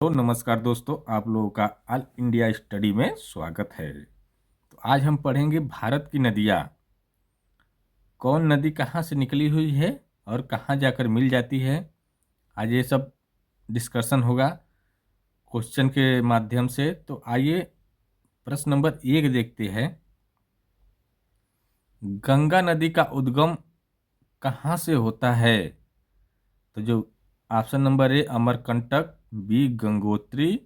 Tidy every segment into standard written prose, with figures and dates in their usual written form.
तो नमस्कार दोस्तों, आप लोगों का ऑल इंडिया स्टडी में स्वागत है। तो आज हम पढ़ेंगे भारत की नदियाँ। कौन नदी कहाँ से निकली हुई है और कहाँ जाकर मिल जाती है, आज ये सब डिस्कशन होगा क्वेश्चन के माध्यम से। तो आइए प्रश्न नंबर 1 देखते हैं। गंगा नदी का उद्गम कहाँ से होता है? तो जो option number A Amarkantak, B Gangotri,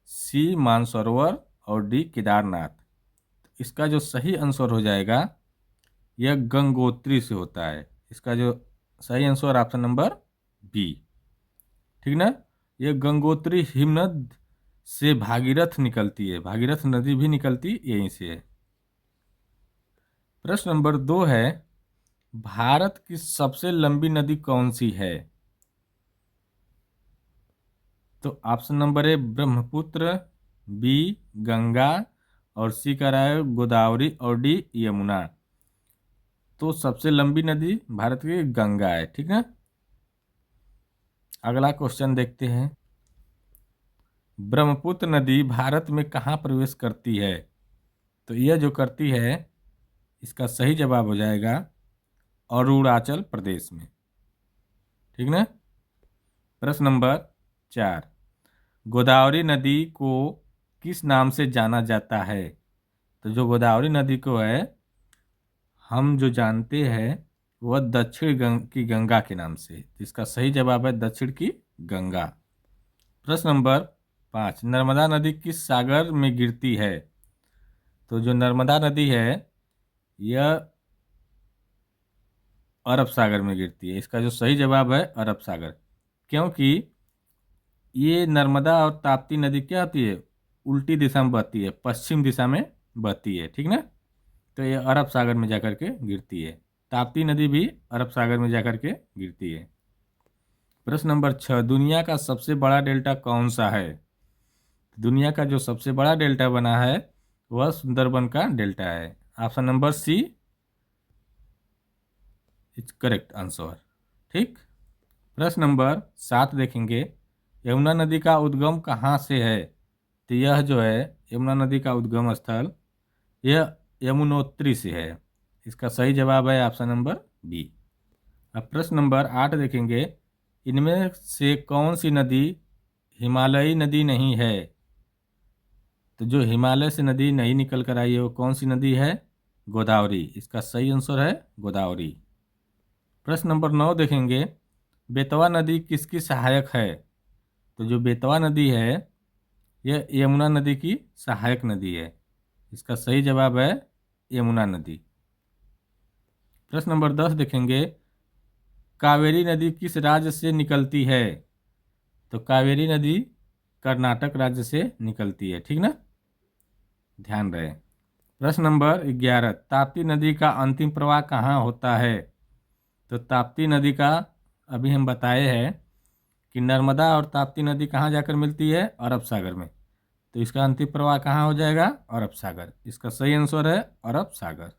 C Mansarovar और डी केदारनाथ। इसका जो सही आंसर हो जाएगा यह गंगोत्री से होता है। इसका जो सही आंसर ऑप्शन नंबर बी, ठीक ना। यह गंगोत्री हिमनद से भागीरथ निकलती है, भागीरथ नदी भी निकलती यहीं से है। प्रश्न नंबर 2 है, भारत की सबसे लंबी नदी कौन सी है? तो option number A Brahmaputra, B Ganga और सी का रहा है गोदावरी और डी यमुना। तो सबसे लंबी नदी भारत की गंगा है, ठीक है। अगला क्वेश्चन देखते हैं। ब्रह्मपुत्र नदी भारत में कहाँ प्रवेश करती है? तो यह जो करती है इसका सही जवाब हो जाएगा अरुणाचल प्रदेश में, ठीक ना। प्रश्न नंबर 4, गोदावरी नदी को किस नाम से जाना जाता है? तो जो गोदावरी नदी को है हम जो जानते हैं वह की गंगा के नाम से। इसका सही जवाब है दक्षिण की गंगा। प्रश्न नंबर 5, नर्मदा नदी किस सागर में गिरती है? तो जो नर्मदा नदी है यह अरब सागर में गिरती है। इसका जो सही जवाब है अरब सागर, क्योंकि ये नर्मदा और ताप्ती नदी क्या होती है, उल्टी दिशा में बहती है, पश्चिम दिशा में बहती है, ठीक ना। तो ये अरब सागर में जाकर के गिरती है। ताप्ती नदी भी अरब सागर में जाकर के गिरती है। प्रश्न नंबर 6, दुनिया का सबसे बड़ा डेल्टा कौन सा है? दुनिया का जो सबसे बड़ा डेल्टा बना है वह सुंदरबन का डेल्टा है। Option number C is correct answer, ठीक। प्रश्न नंबर 7 देखेंगे, यमुना नदी का उद्गम कहाँ से है? तो यह जो है यमुना नदी का उद्गम स्थल यह यमुनोत्री से है। इसका सही जवाब है ऑप्शन नंबर बी। अब प्रश्न नंबर 8 देखेंगे, इनमें से कौन सी नदी हिमालयी नदी नहीं है? तो जो हिमालय से नदी नहीं निकल कर आई है वो कौन सी नदी है? गोदावरी। इसका सही आंसर है गोदावरी। प्रश्न नंबर 9 देखेंगे, बेतवा नदी किसकी सहायक है? तो जो बेतवा नदी है यह यमुना नदी की सहायक नदी है। इसका सही जवाब है यमुना नदी। प्रश्न नंबर 10 देखेंगे, कावेरी नदी किस राज्य से निकलती है? तो कावेरी नदी कर्नाटक राज्य से निकलती है, ठीक ना, ध्यान रहे। प्रश्न नंबर 11, ताप्ती नदी का अंतिम प्रवाह कहाँ होता है? तो ताप्ती नदी का अभी हम बताए हैं कि नर्मदा और ताप्ती नदी कहाँ जाकर मिलती है? अरब सागर में। तो इसका अंतिम प्रवाह कहाँ हो जाएगा? अरब सागर। इसका सही आंसर है अरब सागर।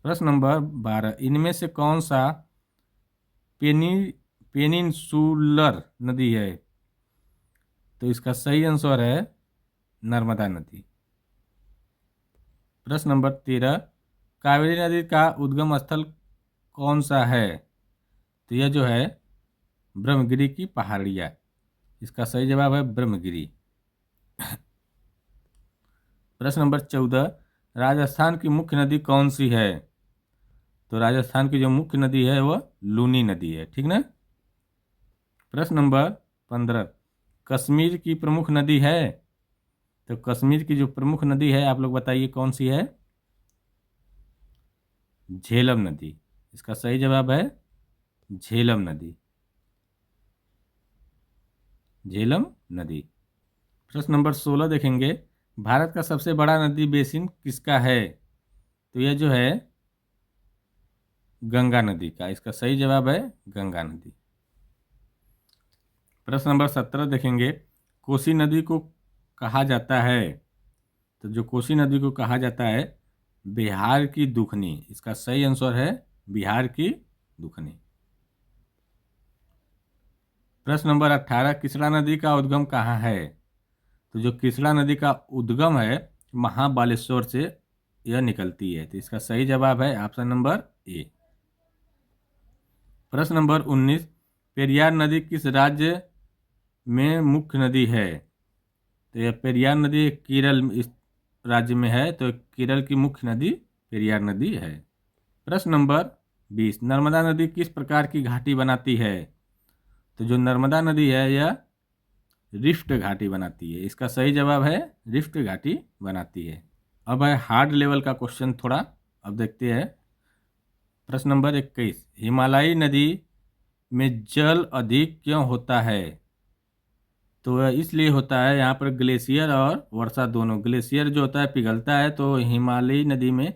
प्रश्न नंबर 12, इनमें से कौन सा पेनी पेनिनसुलर नदी है? तो इसका सही आंसर है नर्मदा नदी। प्रश्न नंबर 13, कावेरी नदी का उद्गम स्थल कौन सा है? तो यह जो है ब्रह्मगिरी की पहाड़ियाँ। इसका सही जवाब है ब्रह्मगिरी। प्रश्न नंबर 14, राजस्थान की मुख्य नदी कौन सी है? तो राजस्थान की जो मुख्य नदी है वह लूनी नदी है, ठीक ना। प्रश्न नंबर 15, कश्मीर की प्रमुख नदी है? तो कश्मीर की जो प्रमुख नदी है आप लोग बताइए कौन सी है? झेलम नदी। इसका सही जवाब है झेलम नदी, झेलम नदी। प्रश्न नंबर 16 देखेंगे, भारत का सबसे बड़ा नदी बेसिन किसका है? तो यह जो है गंगा नदी का। इसका सही जवाब है गंगा नदी। प्रश्न नंबर 17 देखेंगे, कोसी नदी को कहा जाता है? तो जो कोसी नदी को कहा जाता है बिहार की दुखनी। इसका सही आंसर है बिहार की दुखनी। प्रश्न नंबर 18, किसला नदी का उद्गम कहाँ है? तो जो किसला नदी का उद्गम है महाबालेश्वर से यह निकलती है। तो इसका सही जवाब है ऑप्शन नंबर ए। प्रश्न नंबर 19, पेरियार नदी किस राज्य में मुख्य नदी है? तो यह पेरियार नदी केरल इस राज्य में है, तो केरल की मुख्य नदी पेरियार नदी है। प्रश्न नंबर 20, नर्मदा नदी किस प्रकार की घाटी बनाती है? तो जो नर्मदा नदी है यह रिफ्ट घाटी बनाती है। इसका सही जवाब है रिफ्ट घाटी बनाती है। अब है हार्ड लेवल का क्वेश्चन थोड़ा, अब देखते हैं। प्रश्न नंबर 21, हिमालयी नदी में जल अधिक क्यों होता है? तो यह इसलिए होता है, यहाँ पर ग्लेशियर और वर्षा दोनों, ग्लेशियर जो होता है पिघलता है तो हिमालयी नदी में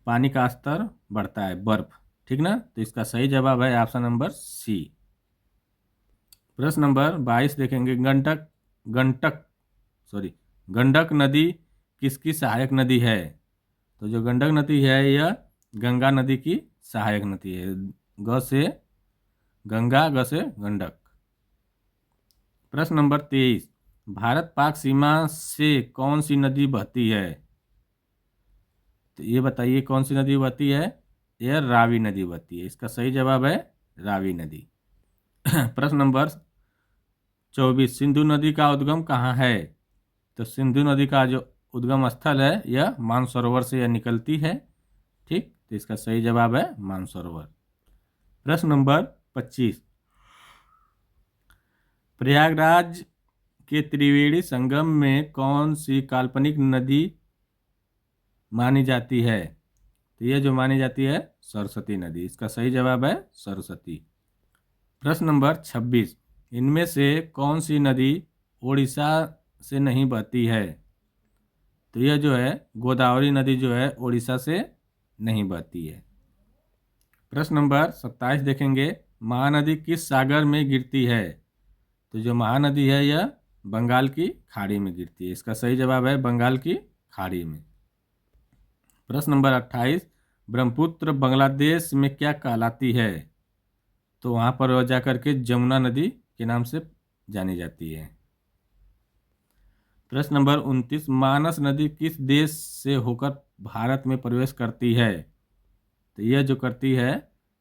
पानी का स्तर बढ़ता है, बर्फ, ठीक ना। तो इसका सही जवाब है ऑप्शन नंबर सी। प्रश्न नंबर 22 देखेंगे, गंडक नदी किसकी सहायक नदी है? तो जो गंडक नदी है यह गंगा नदी की सहायक नदी है। ग से गंगा, ग से गंडक। प्रश्न नंबर 23, भारत पाक सीमा से कौन सी नदी बहती है? तो ये बताइए कौन सी नदी बहती है? यह रावी नदी बहती है। इसका सही जवाब है रावी नदी। प्रश्न नंबर 24, सिंधु नदी का उद्गम कहाँ है? तो सिंधु नदी का जो उद्गम स्थल है यह मानसरोवर से यह निकलती है, ठीक। तो इसका सही जवाब है मानसरोवर। प्रश्न नंबर 25, प्रयागराज के त्रिवेणी संगम में कौन सी काल्पनिक नदी मानी जाती है? तो यह जो मानी जाती है सरस्वती नदी। इसका सही जवाब है सरस्वती। प्रश्न नंबर 26, इनमें से कौन सी नदी उड़ीसा से नहीं बहती है? तो यह जो है गोदावरी नदी जो है उड़ीसा से नहीं बहती है। प्रश्न नंबर 27 देखेंगे, महानदी किस सागर में गिरती है? तो जो महानदी है यह बंगाल की खाड़ी में गिरती है। इसका सही जवाब है बंगाल की खाड़ी में। प्रश्न नंबर 28, ब्रह्मपुत्र बांग्लादेश में क्या कहलाती है? तो वहाँ पर वह जाकर के जमुना नदी के नाम से जानी जाती है। प्रश्न नंबर 29, मानस नदी किस देश से होकर भारत में प्रवेश करती है? तो यह जो करती है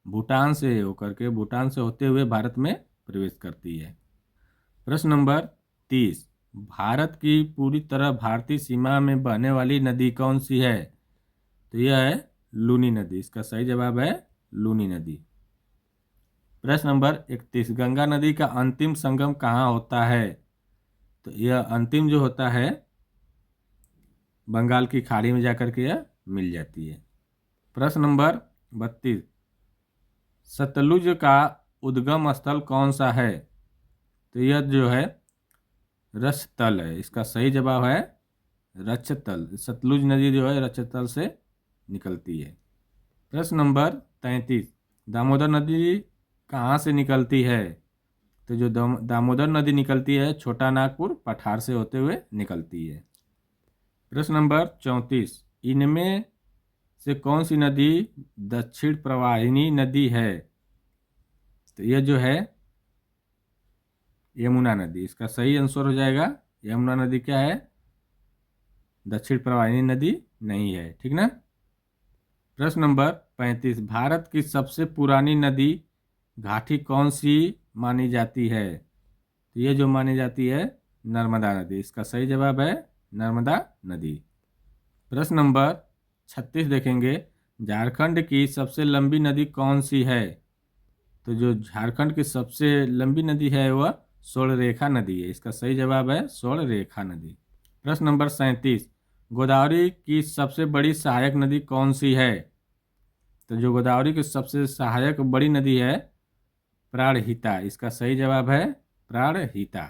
भूटान से होकर के, भूटान से होते हुए भारत में प्रवेश करती है। प्रश्न नंबर 30, भारत की पूरी तरह भारतीय सीमा में बहने वाली नदी कौन सी है? तो यह है लूनी नदी। इसका सही जवाब है लूनी नदी। प्रश्न नंबर 31, गंगा नदी का अंतिम संगम कहाँ होता है? तो यह अंतिम जो होता है बंगाल की खाड़ी में जाकर के यह मिल जाती है। प्रश्न नंबर 32, सतलुज का उद्गम स्थल कौन सा है? तो यह जो है रक्षतल है। इसका सही जवाब है रक्षतल। सतलुज नदी जो है रक्षतल से निकलती है। प्रश्न नंबर 33, दामोदर नदी कहाँ से निकलती है? तो जो दामोदर नदी निकलती है छोटा नागपुर पठार से होते हुए निकलती है। प्रश्न नंबर 34, इनमें से कौन सी नदी दक्षिण प्रवाहिनी नदी है? तो यह जो है यमुना नदी। इसका सही आंसर हो जाएगा यमुना नदी क्या है? दक्षिण प्रवाहिनी नदी नहीं है, ठीक ना। प्रश्न नंबर 35, भारत की सबसे पुरानी नदी घाटी कौन सी मानी जाती है? तो ये जो मानी जाती है नर्मदा नदी। इसका सही जवाब है नर्मदा नदी। प्रश्न नंबर 36 देखेंगे, झारखंड की सबसे लंबी नदी कौन सी है? तो जो झारखंड की सबसे लंबी नदी है वह स्वर्णरेखा नदी है। इसका सही जवाब है स्वर्णरेखा नदी। प्रश्न नंबर 37, गोदावरी की सबसे बड़ी सहायक नदी कौन सी है? तो जो गोदावरी की सबसे सहायक बड़ी नदी है प्राणहिता। इसका सही जवाब है प्राणहिता।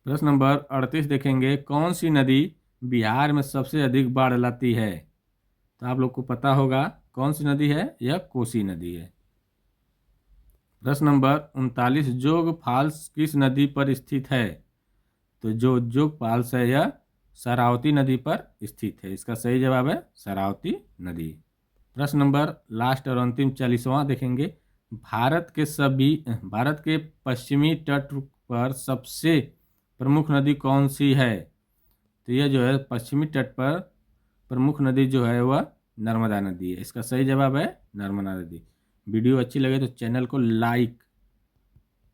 प्रश्न नंबर 38 देखेंगे, कौन सी नदी बिहार में सबसे अधिक बाढ़ लाती है? तो आप लोग को पता होगा कौन सी नदी है, यह कोसी नदी है। प्रश्न नंबर 39, जोग फॉल्स किस नदी पर स्थित है? तो जो जोग फॉल्स है यह शरावती नदी पर स्थित है। इसका सही जवाब है शरावती नदी। प्रश्न नंबर लास्ट और अंतिम 40वां देखेंगे, भारत के पश्चिमी तट पर सबसे प्रमुख नदी कौन सी है? तो यह जो है पश्चिमी तट पर प्रमुख नदी जो है वह नर्मदा नदी है। इसका सही जवाब है नर्मदा नदी। वीडियो अच्छी लगे तो चैनल को लाइक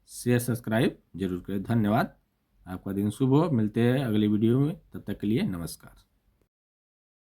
शेयर सब्सक्राइब जरूर करें। धन्यवाद। आपका दिन शुभ हो। मिलते हैं अगली वीडियो में, तब तक के लिए नमस्कार।